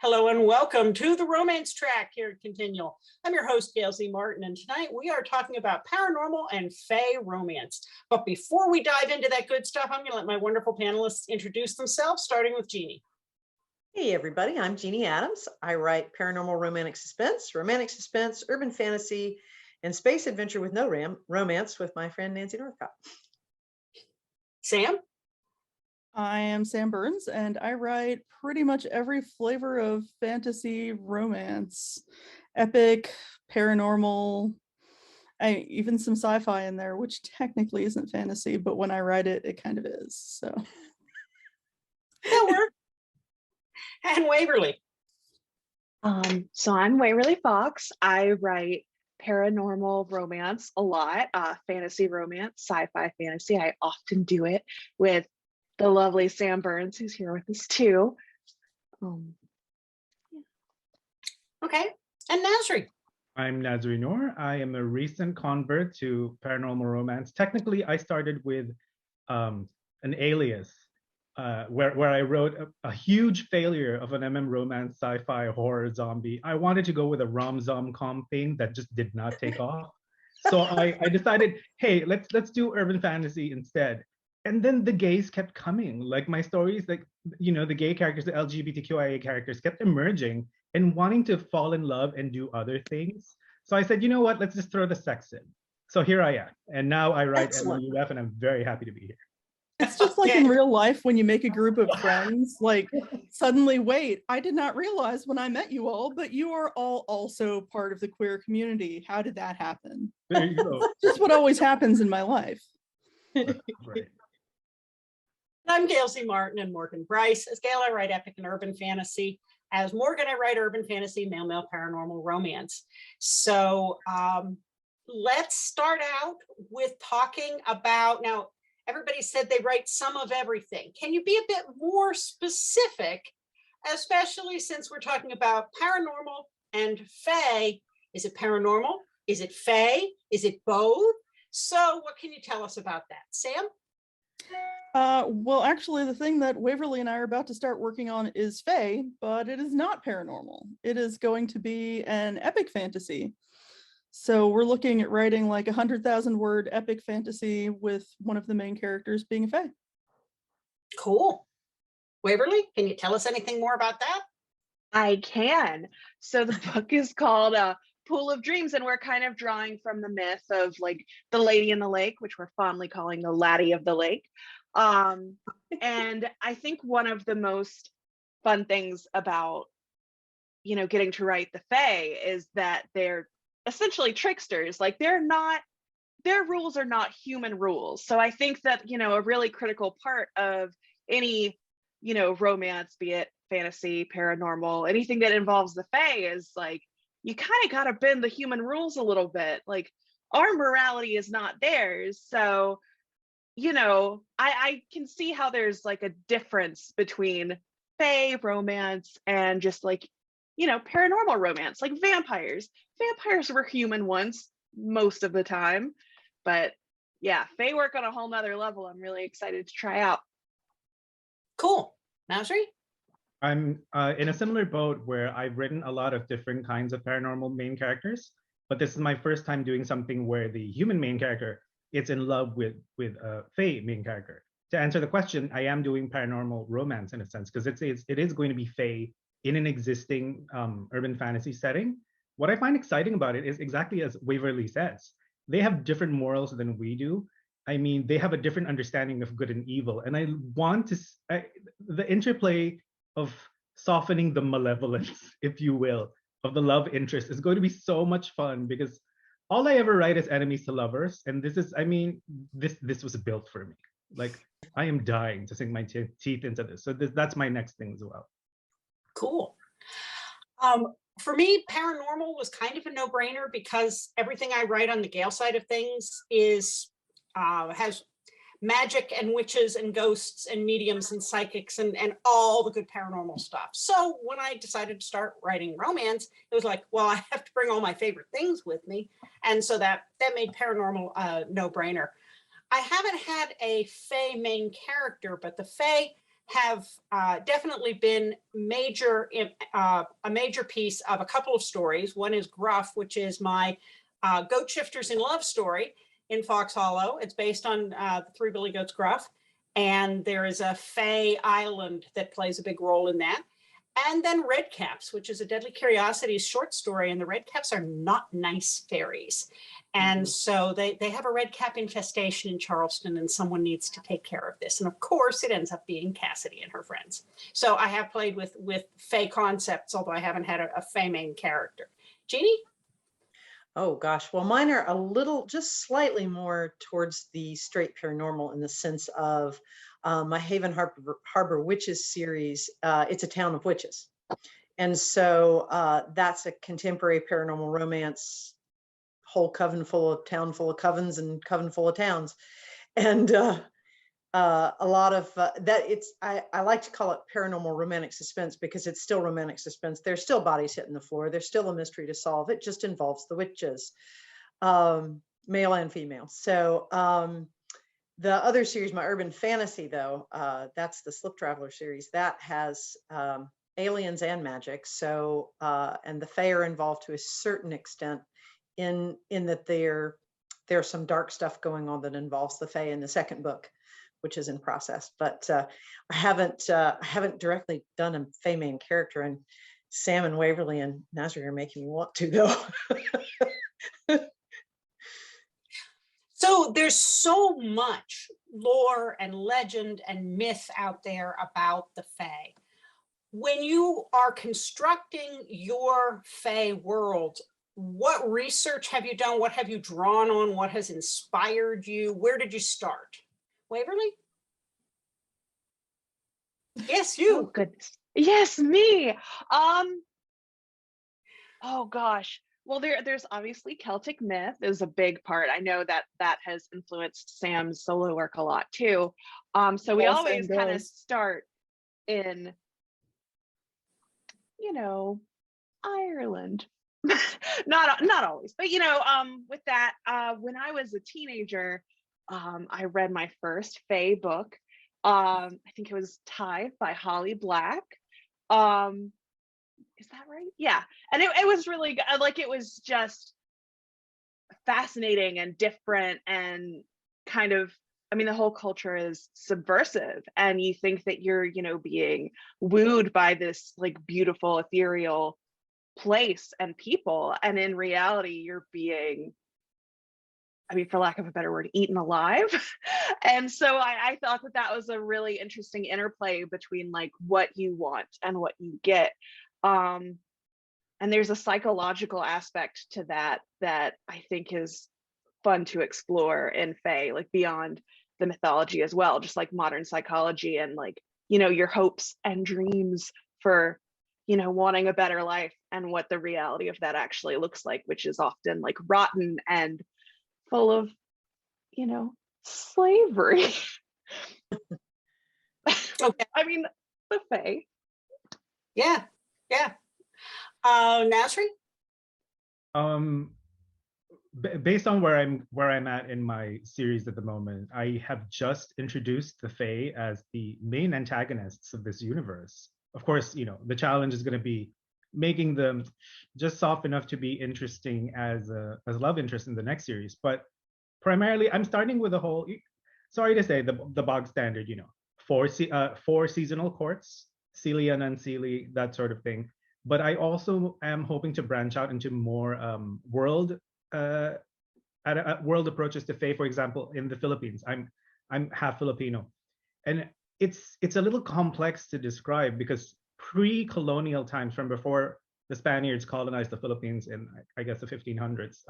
Hello and welcome to the romance track here at Continual. I'm your host, Gail Z Martin, and tonight we are talking about paranormal and Fae romance. But before we dive into that good stuff, I'm going to let my wonderful panelists introduce themselves, starting with Jeannie. Hey everybody, I'm Jeanne Adams. I write paranormal romantic suspense, urban fantasy, and space adventure with no romance with my friend Nancy Northcott. Sam? I am Sam Burns, and I write pretty much every flavor of fantasy romance. Epic, paranormal, even some sci-fi in there, which technically isn't fantasy, but when I write it, it kind of is. So That works. And Waverly. So I'm Waverly Fawkes. I write paranormal romance a lot, fantasy romance, sci-fi fantasy. I often do it with the lovely Sam Burns, who's here with us too. Okay. And Nazri. I'm Nazri Noor. I am a recent convert to paranormal romance. Technically, I started with an alias where I wrote a huge failure of an MM romance, sci-fi, horror, zombie. I wanted to go with a rom-zom campaign that just did not take off. So I decided, hey, let's do urban fantasy instead. And then the gays kept coming. Like my stories, like, you know, the gay characters, the LGBTQIA characters kept emerging and wanting to fall in love and do other things. So I said, you know what, let's just throw the sex in. So here I am. And now I write MUF and I'm very happy to be here. it's just like in real life when you make a group of friends, like suddenly, wait, I did not realize when I met you all, but you are all also part of the queer community. How did that happen? There you go. Just what always happens in my life. Right. I'm Gail Z Martin and Morgan Brice. As Gail, I write epic and urban fantasy. As Morgan, I write urban fantasy, male paranormal romance. So let's start out with talking about, now, everybody said they write some of everything. Can you be a bit more specific, especially since we're talking about paranormal and Fae? Is it paranormal? Is it Fae? Is it both? So what can you tell us about that? Sam? Well, actually, the thing that Waverly and I are about to start working on is Fae, but it is not paranormal. It is going to be an epic fantasy. So we're looking at writing like 100,000 word epic fantasy with one of the main characters being a Fae. Cool. Waverly, can you tell us anything more about that? I can. So the book is called Pool of Dreams, and we're kind of drawing from the myth of like the Lady in the Lake, which we're fondly calling the Laddie of the Lake. And I think one of the most fun things about, you know, getting to write the Fae is that they're essentially tricksters. Like their rules are not human rules. So I think that, you know, a really critical part of any, you know, romance, be it fantasy, paranormal, anything that involves the Fae is like, you kind of got to bend the human rules a little bit. Like our morality is not theirs. So, you know, I can see how there's like a difference between Fae romance and just like, you know, paranormal romance, like vampires. Vampires were human once, most of the time. But yeah, Fae work on a whole nother level. I'm really excited to try out. Cool. Nazri? I'm in a similar boat where I've written a lot of different kinds of paranormal main characters, but this is my first time doing something where the human main character is in love with a Fae main character. To answer the question, I am doing paranormal romance in a sense, because it is going to be Fae in an existing urban fantasy setting. What I find exciting about it is exactly as Waverly says, they have different morals than we do. I mean, they have a different understanding of good and evil. And I want to, the interplay of softening the malevolence, if you will, of the love interest is going to be so much fun, because all I ever write is enemies to lovers. And this is, I mean, this was built for me. Like, I am dying to sink my teeth into this. So that's my next thing as well. Cool. For me, paranormal was kind of a no-brainer because everything I write on the Gale side of things is has magic and witches and ghosts and mediums and psychics and all the good paranormal stuff. So when I decided to start writing romance, it was like, well, I have to bring all my favorite things with me. And so that made paranormal a no-brainer. I haven't had a Fae main character, but the Fae have definitely been a major piece of a couple of stories. One is Gruff, which is my goat shifters in love story in Fawkes Hollow. It's based on the Three Billy Goats Gruff. And there is a Fae Island that plays a big role in that. And then Redcaps, which is a Deadly Curiosities short story. And the Redcaps are not nice fairies. And so they have a redcap infestation in Charleston, and someone needs to take care of this. And of course, it ends up being Cassidy and her friends. So I have played with Fae concepts, although I haven't had a Fae main character. Jeannie? Oh gosh, well, mine are a little, just slightly more towards the straight paranormal in the sense of my Haven Harbor Witches series. It's a town of witches. And so that's a contemporary paranormal romance, whole coven full of town full of covens and coven full of towns. And a lot of that, I like to call it paranormal romantic suspense because it's still romantic suspense. There's still bodies hitting the floor. There's still a mystery to solve. It just involves the witches, male and female. So the other series, my urban fantasy though, that's the Slip Traveler series, that has aliens and magic. So and the Fae are involved to a certain extent in that there's some dark stuff going on that involves the Fae in the second book, which is in process. But I haven't directly done a Fae main character, and Sam and Waverly and Nazri are making me want to though. So there's so much lore and legend and myth out there about the Fae. When you are constructing your Fae world, what research have you done? What have you drawn on? What has inspired you? Where did you start? Waverly? Yes, you. Oh goodness. Yes, me. Oh gosh. Well, there's obviously Celtic myth is a big part. I know that has influenced Sam's solo work a lot too. So we Yes, always and kind of does. start in, Ireland. not always, but with that, when I was a teenager, I read my first Fae book. I think it was Tithe by Holly Black. Is that right? Yeah. And it was really good. Like, it was just fascinating and different, and kind of, the whole culture is subversive, and you think that you're, being wooed by this like beautiful ethereal place and people, and in reality you're being, for lack of a better word, eaten alive. And so I thought that was a really interesting interplay between like what you want and what you get. And there's a psychological aspect to that I think is fun to explore in Fae, like beyond the mythology as well, just like modern psychology and like, your hopes and dreams for, wanting a better life, and what the reality of that actually looks like, which is often like rotten and full of, slavery. Okay. The Fae. Yeah. Nazri? Based on where I'm at in my series at the moment, I have just introduced the Fae as the main antagonists of this universe. Of course, the challenge is going to be making them just soft enough to be interesting as love interest in the next series. But primarily, I'm starting with a whole, sorry to say, the bog standard, 4 seasonal courts, Seelie and Unseelie, that sort of thing. But I also am hoping to branch out into more world approaches to Fae. For example, in the Philippines, I'm half Filipino, and it's a little complex to describe because pre-colonial times, from before the Spaniards colonized the Philippines in, I guess, the 1500s,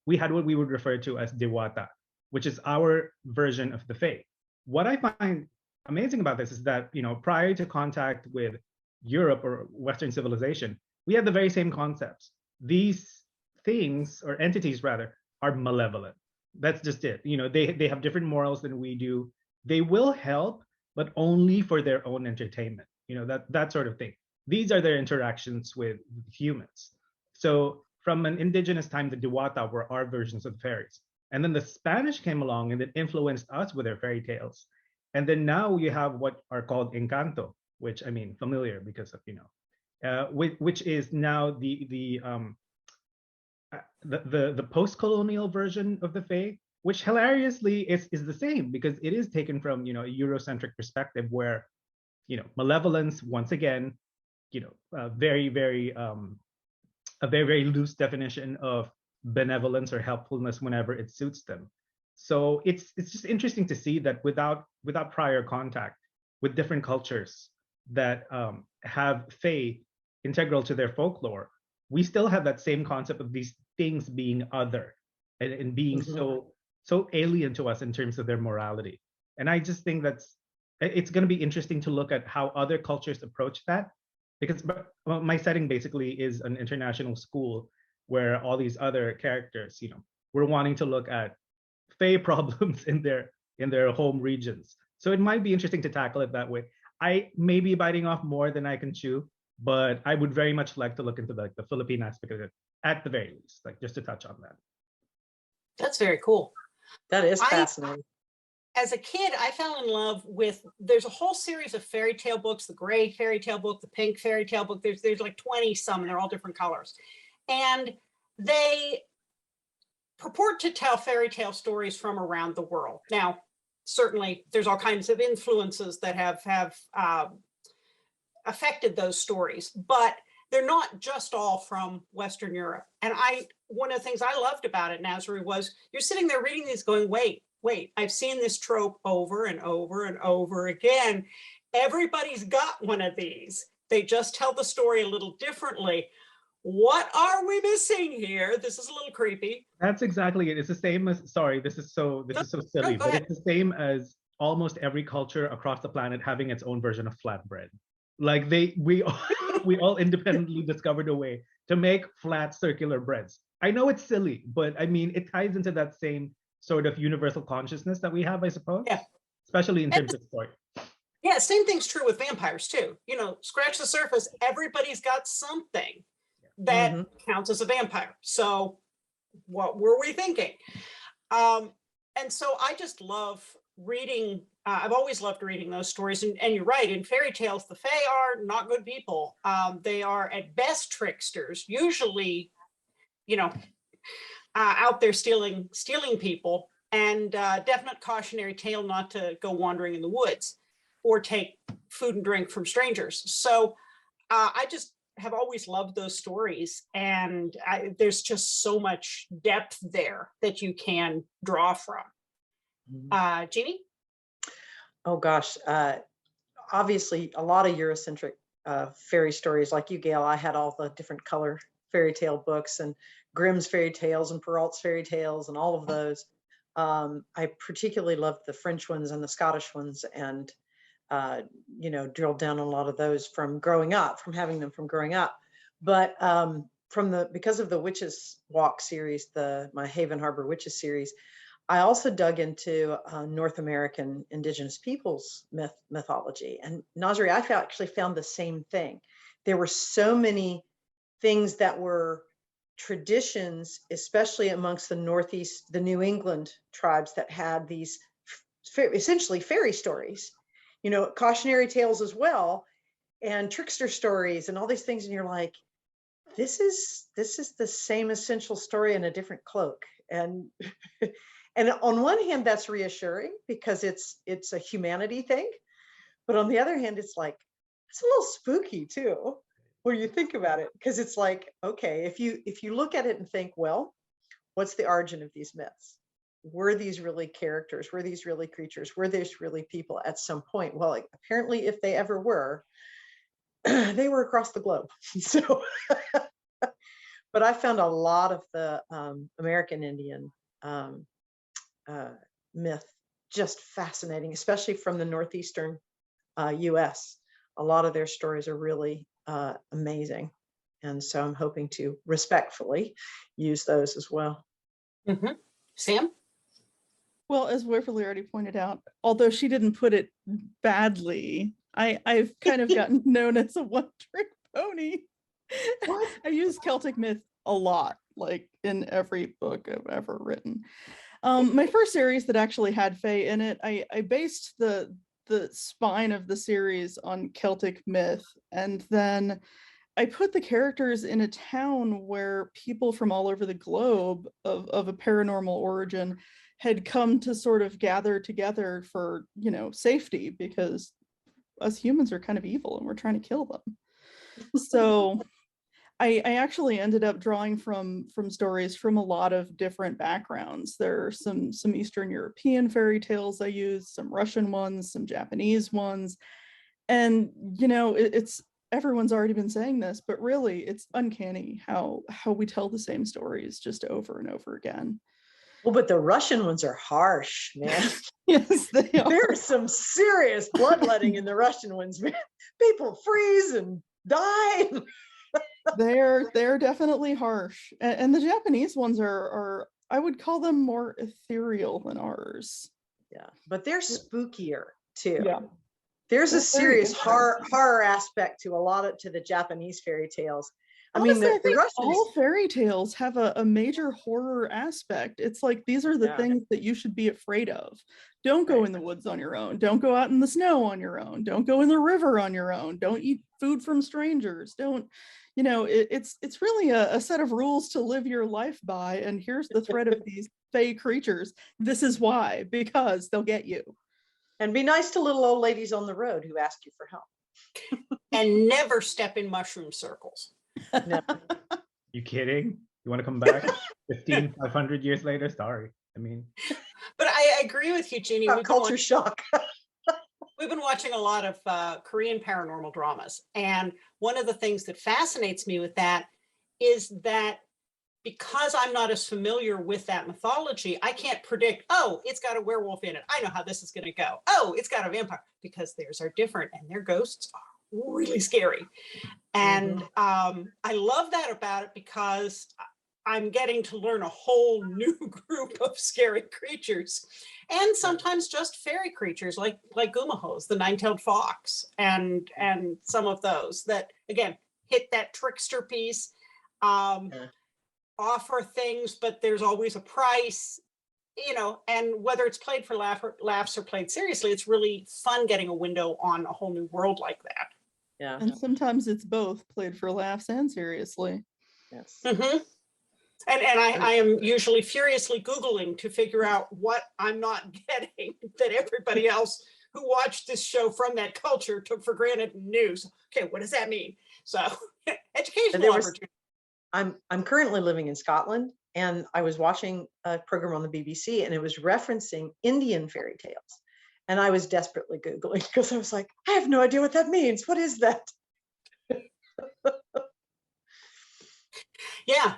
we had what we would refer to as Diwata, which is our version of the Fae. What I find amazing about this is that, prior to contact with Europe or Western civilization, we had the very same concepts. These things, or entities rather, are malevolent. That's just it. They have different morals than we do. They will help, but only for their own entertainment. That sort of thing. These are their interactions with humans. So from an indigenous time, the Diwata were our versions of the fairies. And then the Spanish came along and it influenced us with their fairy tales. And then now you have what are called Encanto, which I mean familiar because of which is now the post-colonial version of the Fae, which hilariously is the same because it is taken from a Eurocentric perspective where malevolence once again, very very a very very loose definition of benevolence or helpfulness whenever it suits them. So it's just interesting to see that without prior contact with different cultures that have Fae integral to their folklore, we still have that same concept of these things being other and being so alien to us in terms of their morality. And I just think it's going to be interesting to look at how other cultures approach that, because my setting basically is an international school where all these other characters, we're wanting to look at Fae problems in their home regions. So it might be interesting to tackle it that way. I may be biting off more than I can chew, but I would very much like to look into the Philippine aspect of it at the very least, just to touch on that. That's very cool. That is fascinating. As a kid, I fell in love with, there's a whole series of fairy tale books, the gray fairy tale book, the pink fairy tale book. There's like 20 some, and they're all different colors. And they purport to tell fairy tale stories from around the world. Now, certainly there's all kinds of influences that have affected those stories, but they're not just all from Western Europe. And one of the things I loved about it, Nazri, was you're sitting there reading these going, wait, I've seen this trope over and over and over again. Everybody's got one of these. They just tell the story a little differently. What are we missing here? This is a little creepy. That's exactly it. It's the same as, sorry, this is so silly, but it's the same as almost every culture across the planet having its own version of flatbread. Like we all independently discovered a way to make flat circular breads. I know it's silly, but I mean, it ties into that same sort of universal consciousness that we have, I suppose. Yeah. Especially in terms of story. Yeah, same thing's true with vampires too. Scratch the surface, everybody's got something that counts as a vampire. So what were we thinking? And so I just love reading. I've always loved reading those stories. And you're right, in fairy tales, the Fae are not good people. They are at best tricksters, usually, out there stealing people, and definite cautionary tale not to go wandering in the woods or take food and drink from strangers. So I just have always loved those stories, and there's just so much depth there that you can draw from. Jeannie? Oh gosh, obviously a lot of Eurocentric fairy stories. Like you, Gail, I had all the different color fairy tale books and Grimm's fairy tales and Perrault's fairy tales and all of those. I particularly loved the French ones and the Scottish ones, and drilled down on a lot of those from having them from growing up. But because of the Witches Walk series, my Haven Harbor Witches series, I also dug into North American indigenous peoples mythology. And Nazri, I actually found the same thing. There were so many things that were traditions, especially amongst the Northeast, the New England tribes, that had these essentially fairy stories, cautionary tales as well, and trickster stories and all these things. And you're like, this is the same essential story in a different cloak. And and on one hand, that's reassuring because it's a humanity thing. But on the other hand, it's like, it's a little spooky too, when you think about it, because it's like, okay, if you look at it and think, well, what's the origin of these myths? Were these really characters? Were these really creatures? Were these really people at some point? Well, apparently, if they ever were, they were across the globe. So, but I found a lot of the American Indian myth just fascinating, especially from the northeastern US. A lot of their stories are really amazing. And so I'm hoping to respectfully use those as well. Sam? Well, as Waverly already pointed out, although she didn't put it badly, I've kind of gotten known as a one-trick pony. I use Celtic myth a lot, like in every book I've ever written. My first series that actually had Fae in it, I based the the spine of the series on Celtic myth, and then I put the characters in a town where people from all over the globe of a paranormal origin had come to sort of gather together for, you know, safety, because us humans are kind of evil and we're trying to kill them. So I actually ended up drawing from stories from a lot of different backgrounds. There are some Eastern European fairy tales I used, some Russian ones, some Japanese ones. And, you know, it's everyone's already been saying this, but really it's uncanny how we tell the same stories just over and over again. Well, but the Russian ones are harsh, man. Yes, they are. There's some serious bloodletting in the Russian ones, man. People freeze and die. They're definitely harsh. And the Japanese ones are I would call them more ethereal than ours. Yeah, but they're spookier too. Yeah. There's a They're very serious different. horror aspect to the Japanese fairy tales. I Honestly, mean, I the think Russians. all fairy tales have a major horror aspect. It's like, these are the Yeah. things that you should be afraid of. Don't go Right. in the woods on your own. Don't go out in the snow on your own. Don't go in the river on your own. Don't eat food from strangers. Don't, you know, it's really a set of rules to live your life by. And here's the threat of these fey creatures. This is why, because they'll get you. And be nice to little old ladies on the road who ask you for help. And never step in mushroom circles. No. You kidding? You want to come back 500 years later? Sorry. I mean, But I agree with you, Jeannie. Culture shock. We've been watching a lot of Korean paranormal dramas. And one of the things that fascinates me with that is that because I'm not as familiar with that mythology, I can't predict, oh, it's got a werewolf in it. I know how this is going to go. Oh, it's got a vampire, because theirs are different and their ghosts are really scary. And I love that about it, because I'm getting to learn a whole new group of scary creatures, and sometimes just fairy creatures like Gumahos, the nine-tailed fox, and some of those that, again, hit that trickster piece, offer things, but there's always a price, you know, and whether it's played for laughs or played seriously, it's really fun getting a window on a whole new world like that. Yeah. And sometimes it's both, played for laughs and seriously. Yes. Mm-hmm. And I am usually furiously Googling to figure out what I'm not getting that everybody else who watched this show from that culture took for granted in news. Okay, what does that mean? So educational opportunity. I'm currently living in Scotland, and I was watching a program on the BBC, and it was referencing Indian fairy tales. And I was desperately Googling, because I was like, I have no idea what that means. What is that? Yeah.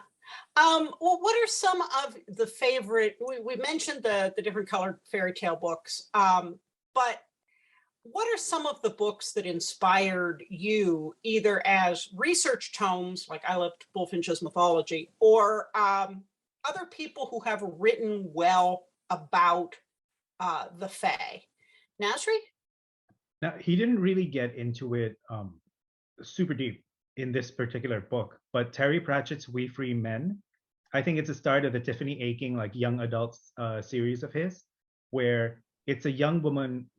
Well, what are some of the favorite, we mentioned the different colored fairy tale books, but what are some of the books that inspired you, either as research tomes, like I loved Bullfinch's mythology, or other people who have written well about the Fae? Nazri? now he didn't really get into it super deep in this particular book, but Terry Pratchett's We Free Men, I think it's the start of the Tiffany Aching like young adults series of his, where it's a young woman,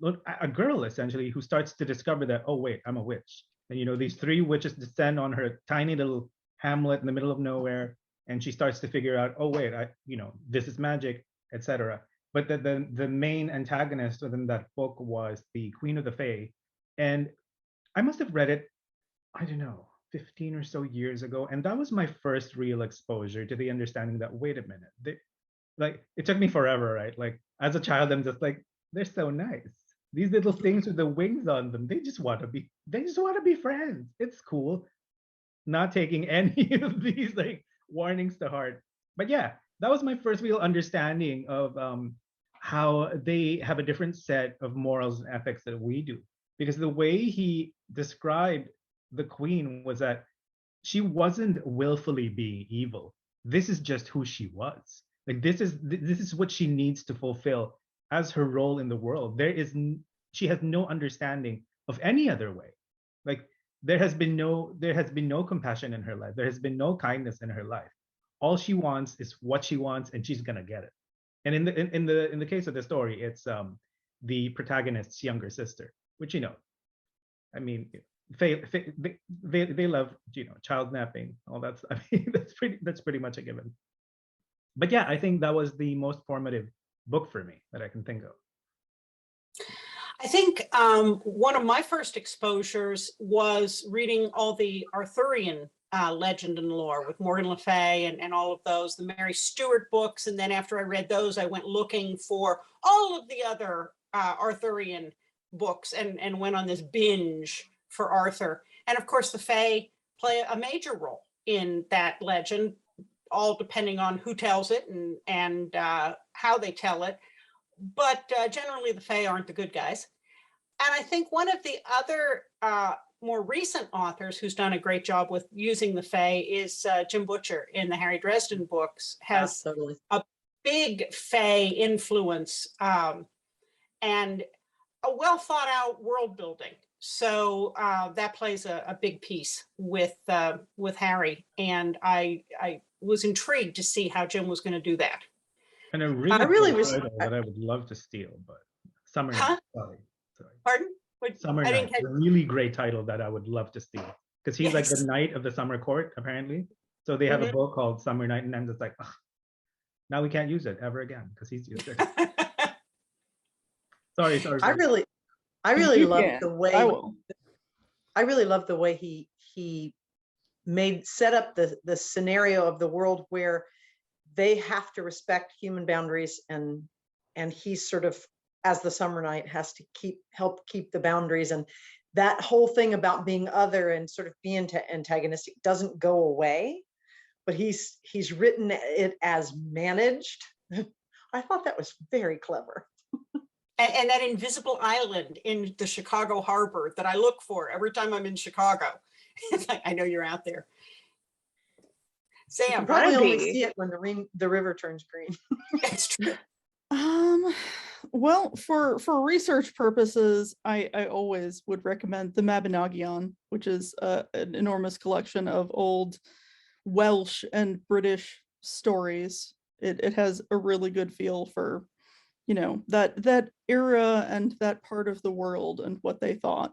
a girl essentially, who starts to discover that, oh wait, I'm a witch. And you know, these three witches descend on her tiny little hamlet in the middle of nowhere, and she starts to figure out, oh wait, this is magic, etc. But the main antagonist within that book was the Queen of the Fae. And I must have read it, I don't know, 15 or so years ago. And that was my first real exposure to the understanding that, wait a minute, like it took me forever, right? Like as a child, I'm just like, they're so nice. These little things with the wings on them, they just want to be friends. It's cool. Not taking any of these like warnings to heart. But yeah, that was my first real understanding of how they have a different set of morals and ethics that we do. Because the way he described the queen was that she wasn't willfully being evil. This is just who she was. Like this is what she needs to fulfill as her role in the world. She has no understanding of any other way. Like there has been no compassion in her life. There has been no kindness in her life. All she wants is what she wants, and she's gonna get it. And in the case of the story, it's the protagonist's younger sister, which, you know, I mean, they love, you know, child napping, all that stuff. I mean, that's pretty much a given. But yeah, I think that was the most formative book for me that I can think of. I think one of my first exposures was reading all the Arthurian legend and lore with Morgan Le Fay and all of those, the Mary Stuart books. And then after I read those, I went looking for all of the other Arthurian books and went on this binge for Arthur. And of course, the Fae play a major role in that legend, all depending on who tells it and how they tell it. But generally the Fae aren't the good guys. And I think one of the other more recent authors who's done a great job with using the Fae is Jim Butcher in the Harry Dresden books, has a big Fae influence and a well thought out world building. So that plays a big piece with Harry. And I was intrigued to see how Jim was going to do that. And a really good title that I would love to steal, but Summer Night. Sorry. Pardon? Summer Night. A really great title that I would love to steal, because he's like the knight of the summer court, apparently. So they have a book called Summer Night, and I'm just like, ugh, now we can't use it ever again because he's used it. sorry. I really love the way. I really love the way he set up the scenario of the world where they have to respect human boundaries, and he's sort of, as the Summer Knight, has to help keep the boundaries, and that whole thing about being other and sort of being antagonistic doesn't go away, but he's written it as managed. I thought that was very clever. And that invisible island in the Chicago harbor that I look for every time I'm in Chicago. It's like, I know you're out there. Sam, you probably only see it when the river turns green. It's true. Well, for research purposes, I always would recommend the Mabinogion, which is an enormous collection of old Welsh and British stories. It has a really good feel for, you know, that era and that part of the world and what they thought.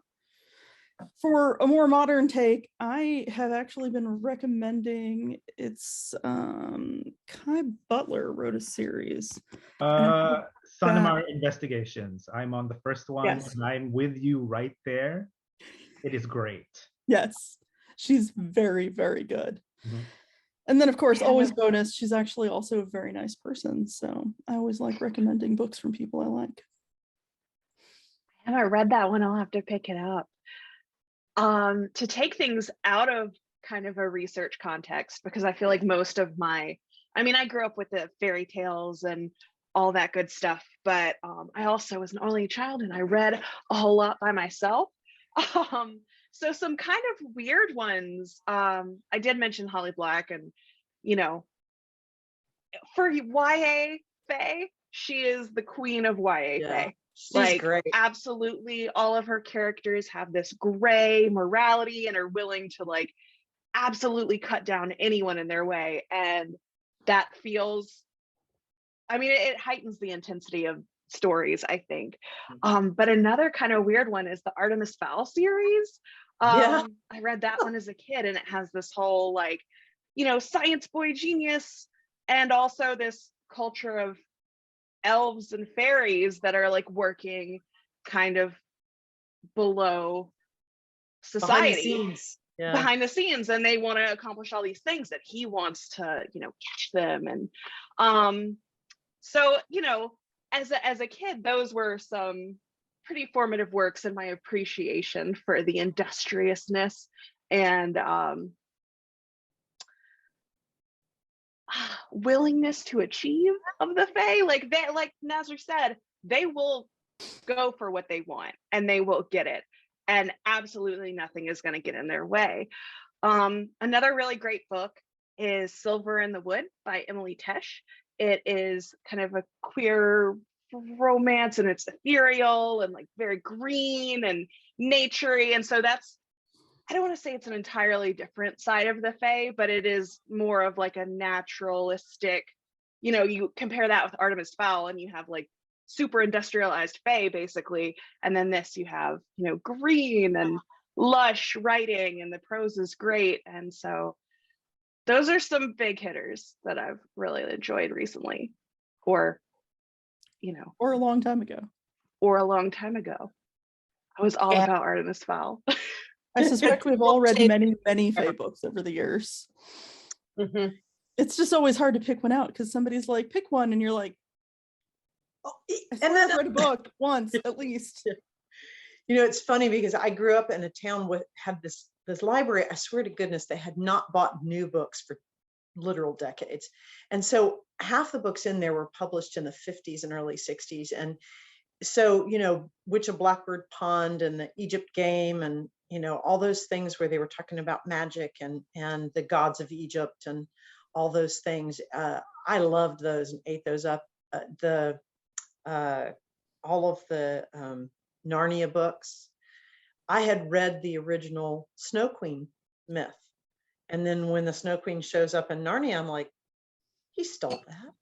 For a more modern take, I have actually been recommending, it's Kai Butler wrote a series. Sonnemar Investigations. I'm on the first one, Yes. and I'm with you right there. It is great. Yes, she's very, very good. And then, of course, always bonus, she's actually also a very nice person. So I always like recommending books from people I like. I haven't read that one. I'll have to pick it up. To take things out of kind of a research context, because I feel like most of I grew up with the fairy tales and all that good stuff, but I also was an only child and I read a whole lot by myself. So some kind of weird ones. I did mention Holly Black, and, you know, for YA Fae, she is the queen of YA Fae. She's great. Absolutely, all of her characters have this gray morality and are willing to like absolutely cut down anyone in their way, and that feels, it heightens the intensity of stories, I think. But another kind of weird one is the Artemis Fowl series. I read that one as a kid, and it has this whole like, you know, science boy genius, and also this culture of elves and fairies that are like working kind of below society, behind the scenes, and they want to accomplish all these things that he wants to, you know, catch them. And so, you know, as a kid, those were some pretty formative works in my appreciation for the industriousness and willingness to achieve of the Fae. Like Nazri said, they will go for what they want and they will get it, and absolutely nothing is going to get in their way. Another really great book is Silver in the Wood by Emily Tesh. It is kind of a queer romance, and it's ethereal and like very green and naturey, and so that's, I don't want to say it's an entirely different side of the Fae, but it is more of like a naturalistic, you know, you compare that with Artemis Fowl and you have like super industrialized Fae basically, and then this you have, you know, green and lush writing, and the prose is great. And so those are some big hitters that I've really enjoyed recently, or, you know, Or a long time ago. or a long time ago. I was all about Artemis Fowl. I suspect we've all read many Fae books over the years. Mhm. It's just always hard to pick one out because somebody's like, pick one, and you're like, Oh, I swear I've read a book once at least. You know, it's funny because I grew up in a town with had this library. I swear to goodness, they had not bought new books for literal decades. And so half the books in there were published in the 50s and early 60s. And so, you know, Witch of Blackbird Pond and the Egypt Game, and, you know, all those things where they were talking about magic and the gods of Egypt and all those things. I loved those and ate those up. All of the Narnia books. I had read the original Snow Queen myth. And then when the Snow Queen shows up in Narnia, I'm like, he stole that.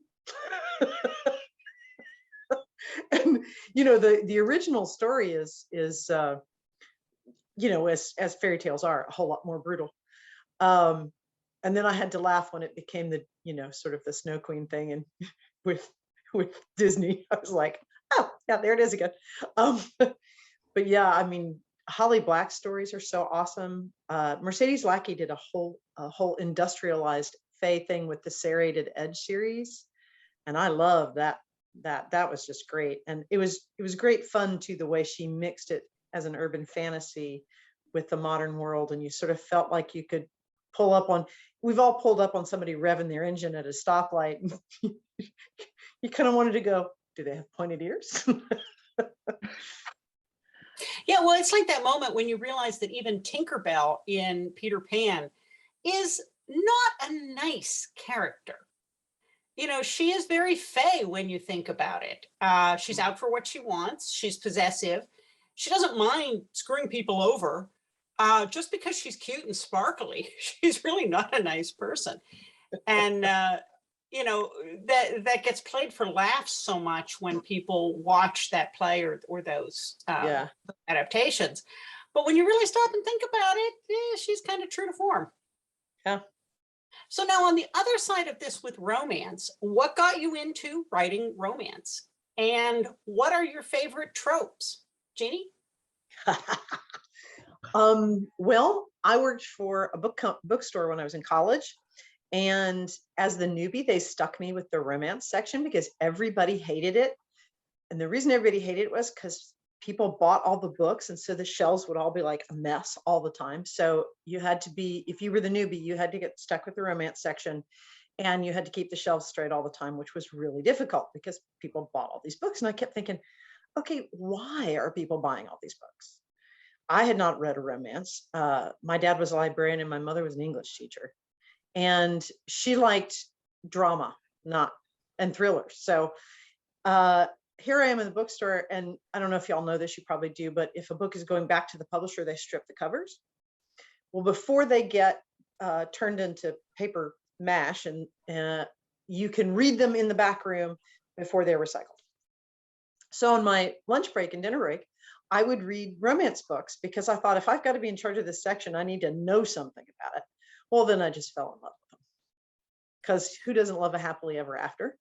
And, you know, the original story is you know, as fairy tales are, a whole lot more brutal. And then I had to laugh when it became the, you know, sort of the Snow Queen thing, and with Disney, I was like, oh yeah, there it is again. But yeah, I mean, Holly Black stories are so awesome. Mercedes Lackey did a whole industrialized Fae thing with the Serrated Edge series, and I love that. That was just great, and it was great fun too, the way she mixed it as an urban fantasy with the modern world, and you sort of felt like you could pull up on. We've all pulled up on somebody revving their engine at a stoplight. You kind of wanted to go, do they have pointed ears? Yeah, well, it's like that moment when you realize that even Tinkerbell in Peter Pan is not a nice character. You know, she is very Fae when you think about it. She's out for what she wants. She's possessive. She doesn't mind screwing people over. Just because she's cute and sparkly, she's really not a nice person. And you know, that gets played for laughs so much when people watch that play or those adaptations. But when you really stop and think about it, she's kind of true to form. Yeah. So now on the other side of this with romance, what got you into writing romance? And what are your favorite tropes? Jeannie? Well, I worked for a bookstore when I was in college. And as the newbie, they stuck me with the romance section because everybody hated it. And the reason everybody hated it was because people bought all the books. And so the shelves would all be like a mess all the time. So you had to be, if you were the newbie, you had to get stuck with the romance section, and you had to keep the shelves straight all the time, which was really difficult because people bought all these books. And I kept thinking, okay, why are people buying all these books? I had not read a romance. My dad was a librarian and my mother was an English teacher. And she liked drama, and thrillers. So here I am in the bookstore, and I don't know if y'all know this, you probably do, but if a book is going back to the publisher, they strip the covers. Well, before they get turned into paper mash, and you can read them in the back room before they're recycled. So on my lunch break and dinner break, I would read romance books because I thought, if I've got to be in charge of this section, I need to know something about it. Well, then I just fell in love with them, because who doesn't love a happily ever after?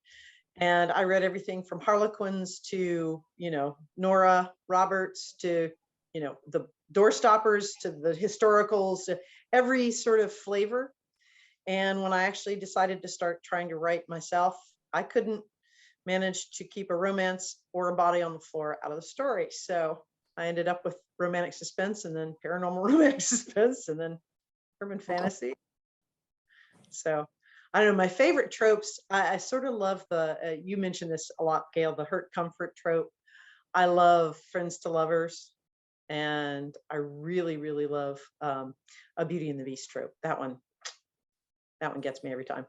And I read everything from Harlequins to, you know, Nora Roberts to, you know, the doorstoppers to the historicals, to every sort of flavor. And when I actually decided to start trying to write myself, I couldn't manage to keep a romance or a body on the floor out of the story. So I ended up with romantic suspense, and then paranormal romantic suspense, and then urban fantasy. So I don't know, my favorite tropes, I sort of love the, you mentioned this a lot, Gail, the hurt comfort trope. I love friends to lovers. And I really, really love a Beauty and the Beast trope. That one gets me every time.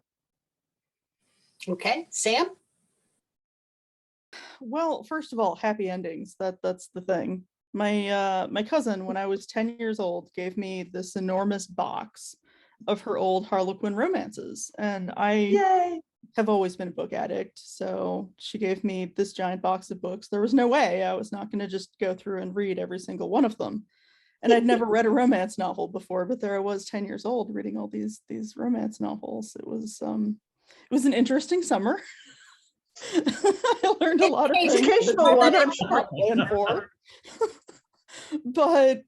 Okay, Sam? Well, first of all, happy endings. That's the thing. My cousin, when I was 10 years old, gave me this enormous box of her old Harlequin romances, and I have always been a book addict. So she gave me this giant box of books. There was no way I was not going to just go through and read every single one of them. And I'd never read a romance novel before, but there I was 10 years old reading all these romance novels. It was an interesting summer. I learned a lot of things. Educational one, I'm sure. For. But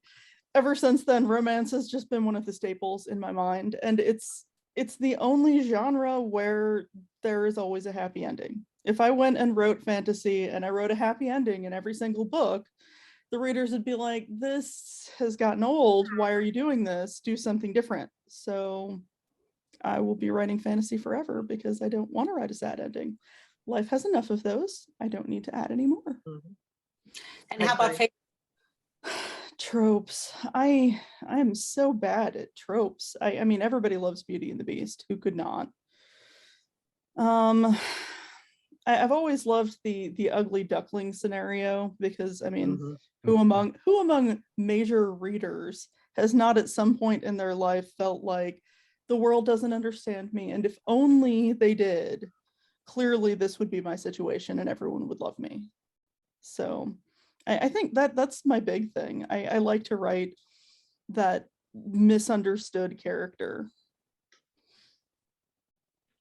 ever since then, romance has just been one of the staples in my mind. And it's the only genre where there is always a happy ending. If I went and wrote fantasy and I wrote a happy ending in every single book, the readers would be like, this has gotten old. Why are you doing this? Do something different. So I will be writing fantasy forever because I don't want to write a sad ending. Life has enough of those. I don't need to add any more. Mhm. And how about Fae? Tropes. I am so bad at tropes. I mean, everybody loves Beauty and the Beast. Who could not? I've always loved the ugly duckling scenario because, I mean, Mhm. who among major readers has not at some point in their life felt like the world doesn't understand me, and if only they did, clearly this would be my situation and everyone would love me. So I think that's my big thing. I like to write that misunderstood character.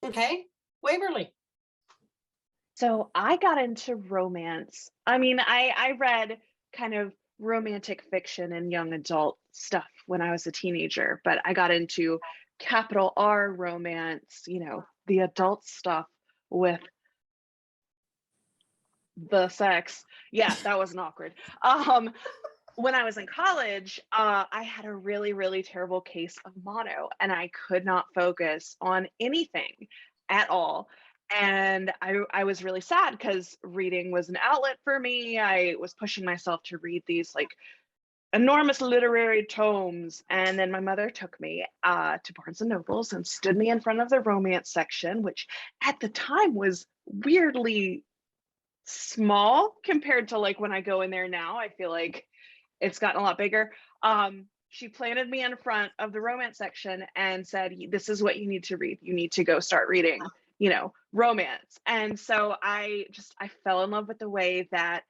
Okay, Waverly. So I got into romance. I mean, I read kind of romantic fiction and young adult stuff when I was a teenager, but I got into capital R romance, the adult stuff with the sex. Yeah, that wasn't awkward. When I was in college, I had a really, really terrible case of mono, and I could not focus on anything at all. And I was really sad because reading was an outlet for me. I was pushing myself to read these like enormous literary tomes. And then my mother took me to Barnes and Nobles and stood me in front of the romance section, which at the time was weirdly small compared to like when I go in there now. I feel like it's gotten a lot bigger. She planted me in front of the romance section and said, this is what you need to read. You need to go start reading, romance. And so I fell in love with the way that,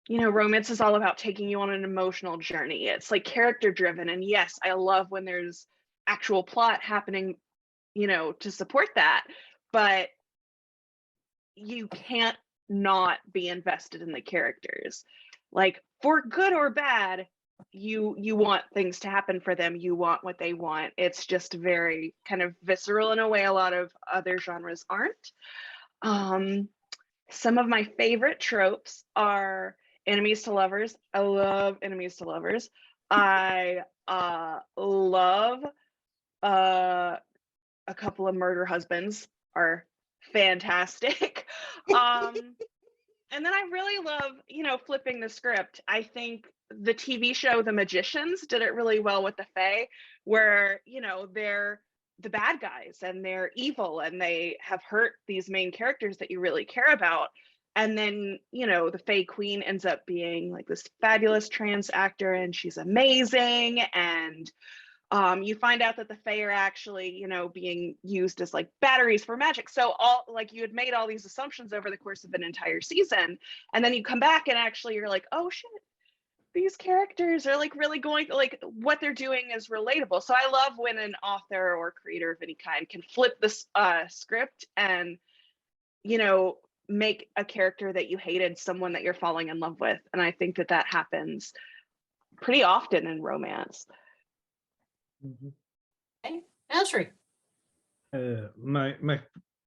romance is all about taking you on an emotional journey. It's like character driven. And yes, I love when there's actual plot happening, to support that. But you can't not be invested in the characters. Like, for good or bad, you want things to happen for them. You want what they want. It's just very kind of visceral in a way a lot of other genres aren't. Some of my favorite tropes are enemies to lovers. I love enemies to lovers. I love a couple of murder husbands are fantastic. And then I really love, flipping the script. I think the TV show The Magicians did it really well with the Fae, where, they're the bad guys and they're evil and they have hurt these main characters that you really care about. And then, the Fae Queen ends up being like this fabulous trans actor and she's amazing. And you find out that the Fae are actually, being used as like batteries for magic. So all like you had made all these assumptions over the course of an entire season, and then you come back and actually you're like, oh shit, these characters are like really going, like what they're doing is relatable. So I love when an author or creator of any kind can flip this script and, make a character that you hated someone that you're falling in love with. And I think that happens pretty often in romance. Mhm. Okay, Nazri. My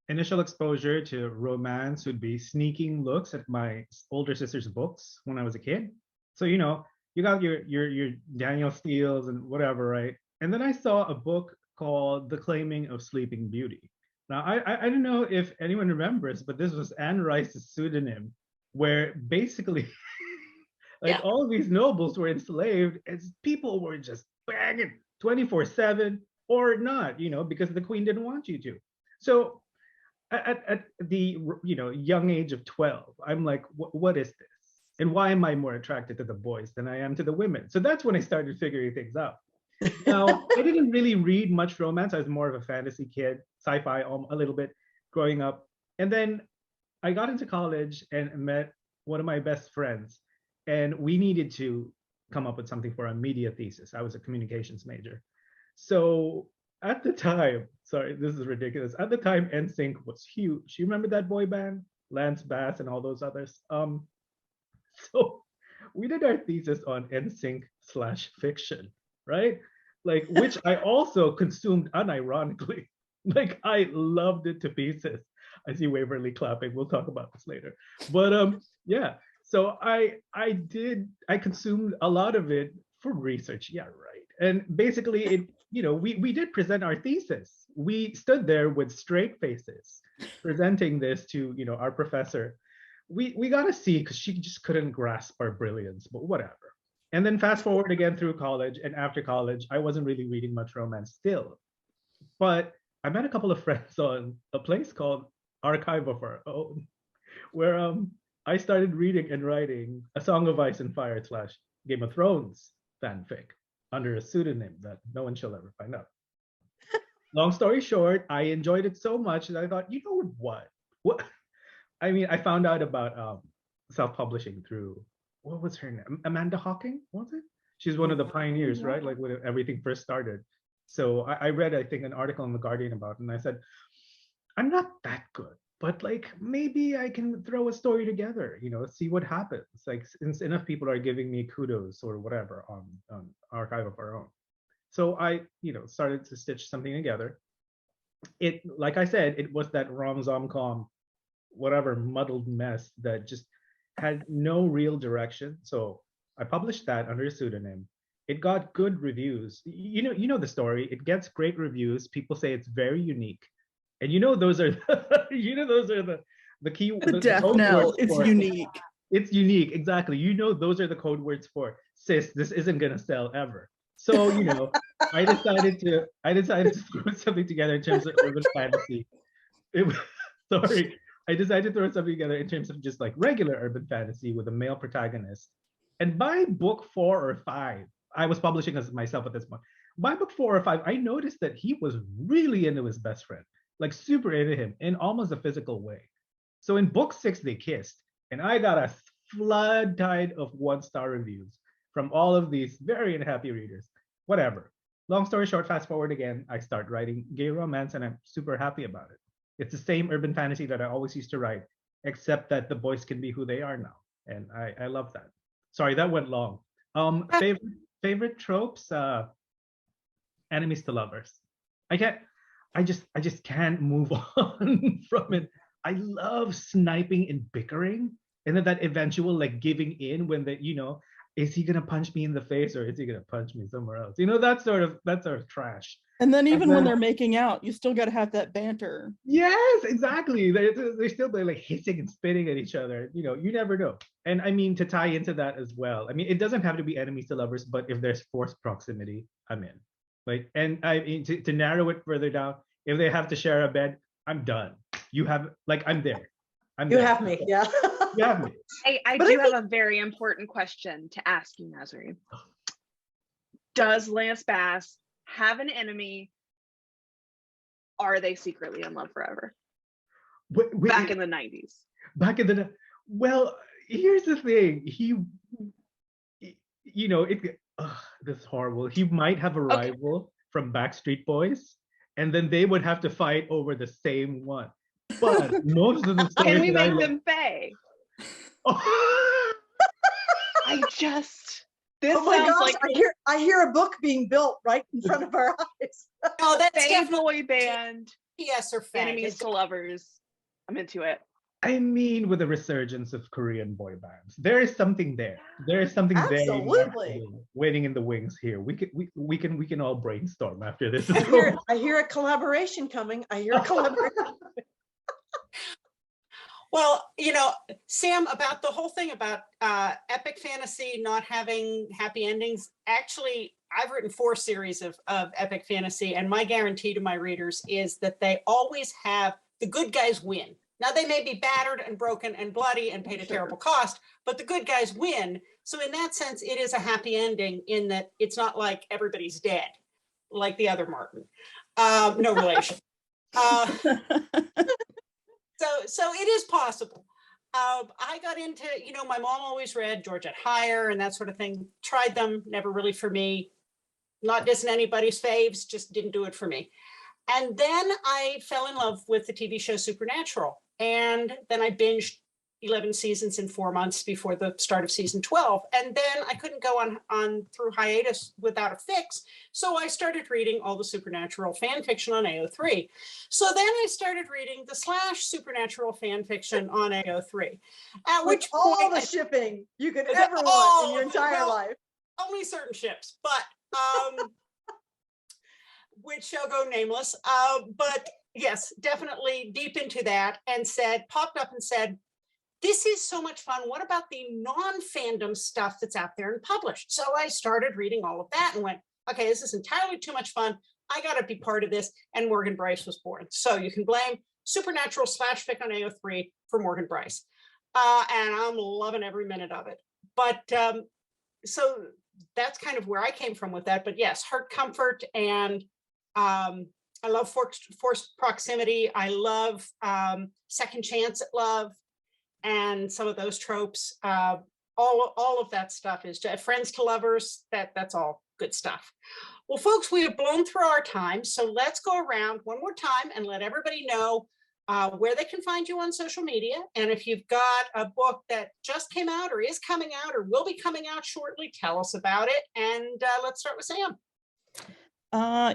initial exposure to romance would be sneaking looks at my older sister's books when I was a kid. So you got your Daniel Steele's and whatever, right? And then I saw a book called The Claiming of Sleeping Beauty. Now I don't know if anyone remembers, but this was Anne Rice's pseudonym, where basically like all of these nobles were enslaved and people were just banging 24/7 or not, because the queen didn't want you to. So at the young age of 12, I'm like, what is this? And why am I more attracted to the boys than I am to the women? So that's when I started figuring things out. Now, I didn't really read much romance. I was more of a fantasy kid, sci-fi a little bit growing up. And then I got into college and met one of my best friends, and we needed to come up with something for a media thesis. I was a communications major. So at the time, sorry, this is ridiculous. At the time, NSYNC was huge. You remember that boy band? Lance Bass and all those others. So we did our thesis on NSYNC/fiction, right? Like, which I also consumed unironically. Like, I loved it to pieces. I see Waverly clapping. We'll talk about this later. But yeah. So I consumed a lot of it for research. Yeah, right. And basically, we did present our thesis. We stood there with straight faces, presenting this to our professor. We got to see because she just couldn't grasp our brilliance, but whatever. And then fast forward again through college, and after college, I wasn't really reading much romance still. But I met a couple of friends on a place called Archive of Our Own, where I started reading and writing A Song of Ice and Fire / Game of Thrones fanfic under a pseudonym that no one shall ever find out. Long story short, I enjoyed it so much that I thought, you know what? I mean, I found out about self-publishing through, what was her name? Amanda Hawking, was it? She's one of the pioneers, right? Like when everything first started. So I read, I think, an article in The Guardian about it, and I said, I'm not that good, but like maybe I can throw a story together, see what happens. Like, since enough people are giving me kudos or whatever on Archive of Our Own. So I, started to stitch something together. It, like I said, it was that rom-com, whatever muddled mess that just had no real direction. So I published that under a pseudonym. It got good reviews. You know the story. It gets great reviews. People say it's very unique. And those are those are the key The death knell. It's unique. It's unique, exactly. Those are the code words for, sis, this isn't gonna sell ever. So, I decided to throw something together in terms of urban fantasy. I decided to throw something together in terms of just like regular urban fantasy with a male protagonist. And by book 4 or 5, I was publishing as myself at this point. By book 4 or 5, I noticed that he was really into his best friend, like super into him in almost a physical way. So in book 6, they kissed, and I got a flood tide of 1-star reviews from all of these very unhappy readers. Whatever. Long story short, fast forward again, I start writing gay romance, and I'm super happy about it. It's the same urban fantasy that I always used to write, except that the boys can be who they are now, and I love that. Sorry, that went long. Favorite tropes, enemies to lovers. I just can't move on from it. I love sniping and bickering, and then that eventual like giving in when is he gonna punch me in the face or is he gonna punch me somewhere else? That sort of trash. And then even when they're making out, you still got to have that banter. Yes, exactly. They're still like hissing and spitting at each other. You never know. And I mean, to tie into that as well, I mean, it doesn't have to be enemies to lovers, but if there's forced proximity, I'm in. Like, and I mean, to narrow it further down, if they have to share a bed, I'm done. You have, like, I'm there. You have me, yeah. You have me. I do have a very important question to ask you, Nazri. Does Lance Bass have an enemy? Are they secretly in love forever? Back in the 90s. Well, here's the thing. This is horrible. He might have a rival from Backstreet Boys, and then they would have to fight over the same one. But most of the stories can we make them Fae? This oh my sounds gosh, like I hear a book being built right in front of our eyes. Oh, that's Fae definitely boy band, yes or Fae. enemies to lovers. I'm into it. I mean, with the resurgence of Korean boy bands, there is something there. There is something Absolutely. waiting in the wings here. We can all brainstorm after this. I hear a collaboration coming. Well, Sam, about the whole thing about epic fantasy not having happy endings, actually, I've written 4 series of epic fantasy, and my guarantee to my readers is that they always have the good guys win. Now, they may be battered and broken and bloody and paid a terrible cost, but the good guys win. So in that sense, it is a happy ending in that it's not like everybody's dead, like the other Martin. No relation. So it is possible. I got into, my mom always read Georgette Heyer and that sort of thing. Tried them, never really for me. Not dissing anybody's faves, just didn't do it for me. And then I fell in love with the TV show Supernatural. And then I binged 11 seasons in 4 months before the start of season 12. And then I couldn't go on through hiatus without a fix. So I started reading all the Supernatural fan fiction on AO3. So then I started reading the / Supernatural fan fiction on AO3. At which all point the shipping you could ever want in your entire life. Only certain ships, but which shall go nameless. But yes, definitely deep into that, and popped up and said, this is so much fun. What about the non-fandom stuff that's out there and published? So I started reading all of that and went, okay, this is entirely too much fun. I got to be part of this. And Morgan Brice was born. So you can blame Supernatural / fic on AO3 for Morgan Brice. And I'm loving every minute of it. But so that's kind of where I came from with that. But yes, Heart Comfort, and I love Forced Proximity. I love Second Chance at Love. And some of those tropes, all of that stuff is friends to lovers. That's all good stuff. Well, folks, we have blown through our time, so let's go around one more time and let everybody know where they can find you on social media. And if you've got a book that just came out or is coming out or will be coming out shortly, tell us about it. And let's start with Sam.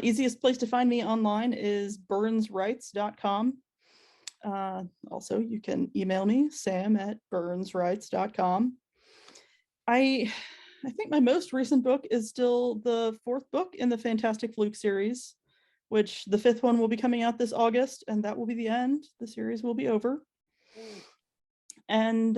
Easiest place to find me online is burnswrites.com. Also, you can email me, sam@burnswrites.com. I think my most recent book is still the 4th book in the Fantastic Fluke series, which the 5th one will be coming out this August, and that will be the end. The series will be over. And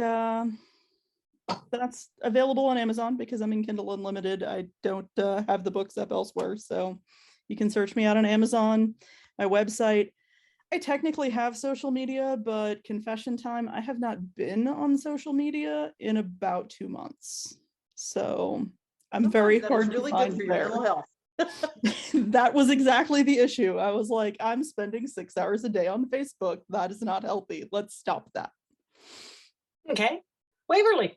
that's available on Amazon because I'm in Kindle Unlimited. I don't have the books up elsewhere, so you can search me out on Amazon. My website. I technically have social media, but confession time, I have not been on social media in about 2 months. So I'm very hard to find there. That was exactly the issue. I was like, I'm spending 6 hours a day on Facebook. That is not healthy. Let's stop that. Okay. Waverly.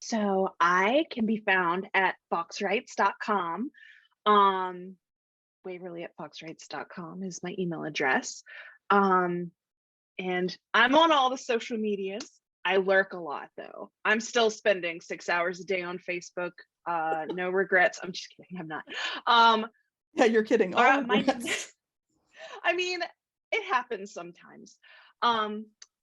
So I can be found at foxwrites.com. Waverly at foxwrites.com is my email address. And I'm on all the social medias. I lurk a lot though. I'm still spending 6 hours a day on Facebook. No regrets. I'm just kidding. I'm not. Yeah, you're kidding. I mean, it happens sometimes.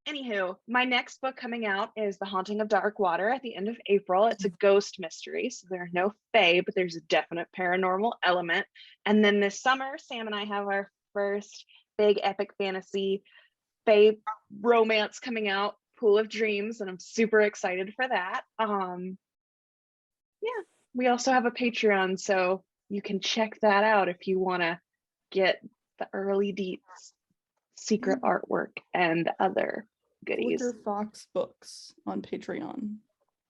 Anywho, my next book coming out is The Haunting of Dark Water at the end of April. It's a ghost mystery, so there are no fae, but there's a definite paranormal element. And then this summer, Sam and I have our first big epic fantasy fae romance coming out, Pool of Dreams, and I'm super excited for that. Yeah, we also have a Patreon, so you can check that out if you want to get the early deets, secret artwork, and other goodies. Fawkes books on Patreon.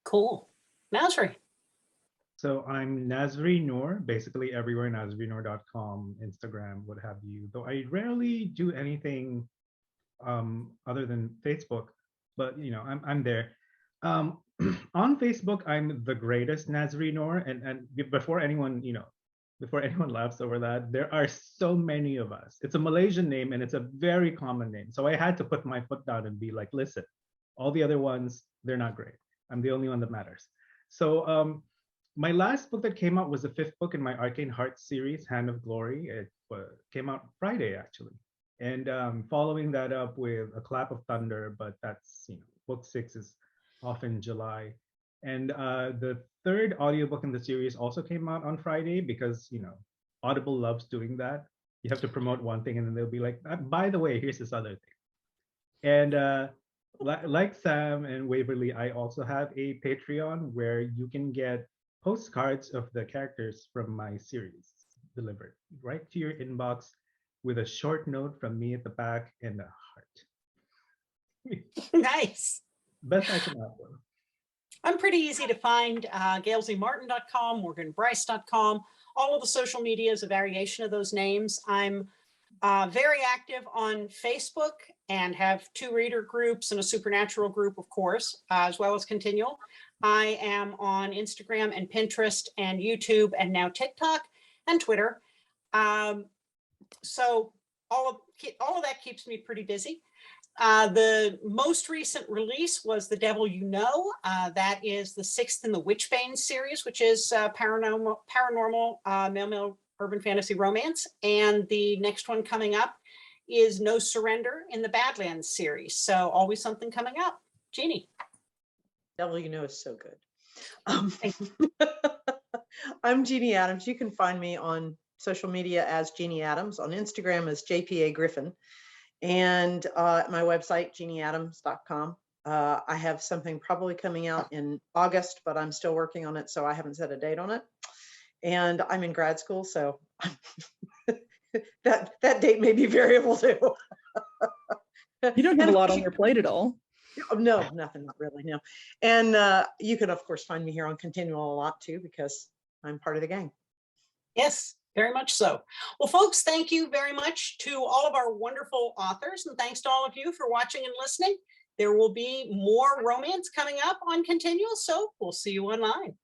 Cool. Nazri. So I'm Nazri Noor, basically everywhere, nazrinoor.com, Instagram, what have you. Though I rarely do anything other than Facebook, but I'm there. On Facebook, I'm the greatest Nazri Noor, and before anyone laughs over that, there are so many of us. It's a Malaysian name and it's a very common name. So I had to put my foot down and be like, listen, all the other ones, they're not great. I'm the only one that matters. So my last book that came out was the 5th book in my Arcane Hearts series, Hand of Glory. It came out Friday, actually. And following that up with A Clap of Thunder, but that's, book 6 is off in July. And the 3rd audiobook in the series also came out on Friday because, Audible loves doing that. You have to promote one thing and then they'll be like, by the way, here's this other thing. And like Sam and Waverly, I also have a Patreon where you can get postcards of the characters from my series delivered right to your inbox with a short note from me at the back and a heart. Nice. Best I can offer. I'm pretty easy to find, gailzmartin.com, morganbrice.com. All of the social media is a variation of those names. I'm very active on Facebook and have 2 reader groups and a supernatural group, of course, as well as Continual. I am on Instagram and Pinterest and YouTube and now TikTok and Twitter. So all of that keeps me pretty busy. The most recent release was The Devil You Know. That is the 6th in the Witchbane series, which is paranormal male urban fantasy romance. And the next one coming up is No Surrender in the Badlands series. So always something coming up. Jeannie. Devil You Know is so good. I'm Jeanne Adams. You can find me on social media as Jeanne Adams, on Instagram as JPA Griffin, and my website, jeanneadams.com. I have something probably coming out in August, but I'm still working on it, so I haven't set a date on it. And I'm in grad school, so that date may be variable too. You don't have a lot on your plate at all. No, nothing, not really, no. And you can, of course, find me here on Continual a lot too, because I'm part of the gang. Yes, very much so. Well, folks, thank you very much to all of our wonderful authors, and thanks to all of you for watching and listening. There will be more romance coming up on Continual, so we'll see you online.